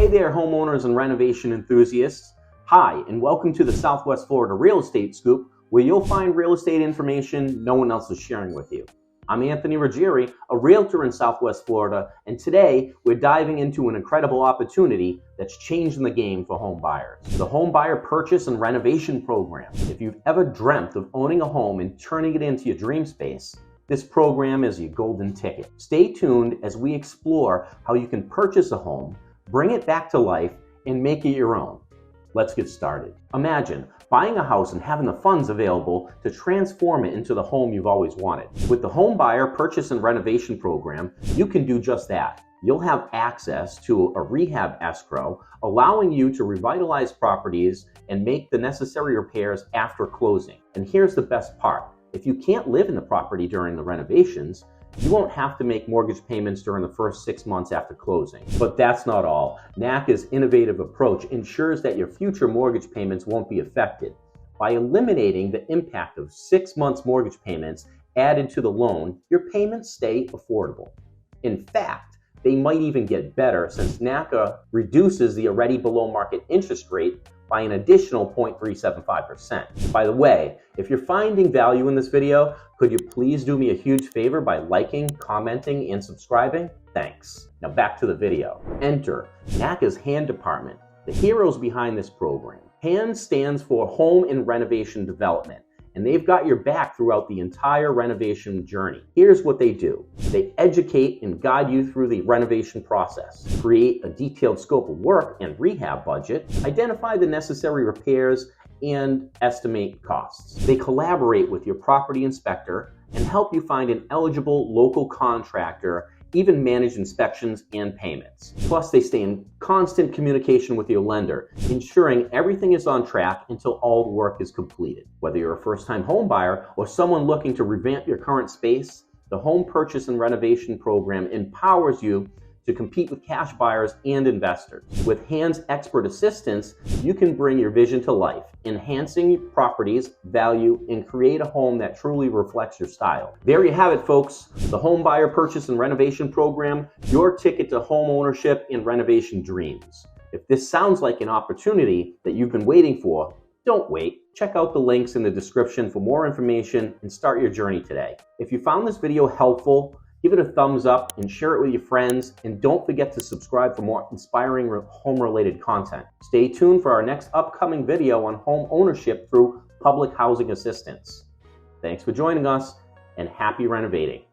there, homeowners and renovation enthusiasts. Hi, and welcome to the Southwest Florida Real Estate Scoop, where you'll find real estate information no one else is sharing with you. I'm Anthony Ruggieri, a realtor in Southwest Florida, and today we're diving into an incredible opportunity that's changing the game for home buyers. The Homebuyer Purchase and Renovation Program. If you've ever dreamt of owning a home and turning it into your dream space, this program is your golden ticket. Stay tuned as we explore how you can purchase a home, bring it back to life, and make it your own. Let's get started. Imagine buying a house and having the funds available to transform it into the home you've always wanted. With the Homebuyer Purchase and Renovation Program, you can do just that. You'll have access to a rehab escrow, allowing you to revitalize properties and make the necessary repairs after closing. And here's the best part. If you can't live in the property during the renovations, you won't have to make mortgage payments during the first 6 months after closing. But that's not all. NACA's innovative approach ensures that your future mortgage payments won't be affected. By eliminating the impact of 6 months mortgage payments added to the loan, your payments stay affordable. In fact, they might even get better since NACA reduces the already below market interest rate by an additional 0.375%. By the way, if you're finding value in this video, could you please do me a huge favor by liking, commenting, and subscribing? Thanks. Now back to the video. Enter NACA's HAND department, the heroes behind this program. HAND stands for Home and Renovation Development, and they've got your back throughout the entire renovation journey. Here's what they do. They educate and guide you through the renovation process, create a detailed scope of work and rehab budget, identify the necessary repairs, and estimate costs. They collaborate with your property inspector and help you find an eligible local contractor, even manage inspections and payments. Plus, they stay in constant communication with your lender, ensuring everything is on track until all the work is completed. Whether you're a first-time home buyer or someone looking to revamp your current space, the Home Purchase and Renovation Program empowers you to compete with cash buyers and investors. With HAND's expert assistance, you can bring your vision to life, enhancing your property's value and create a home that truly reflects your style. There you have it, folks. The Homebuyer Purchase and Renovation Program, your ticket to home ownership and renovation dreams. If this sounds like an opportunity that you've been waiting for, don't wait. Check out the links in the description for more information and start your journey today. If you found this video helpful, give it a thumbs up and share it with your friends, and don't forget to subscribe for more inspiring home-related content. Stay tuned for our next upcoming video on home ownership through public housing assistance. Thanks for joining us, and happy renovating.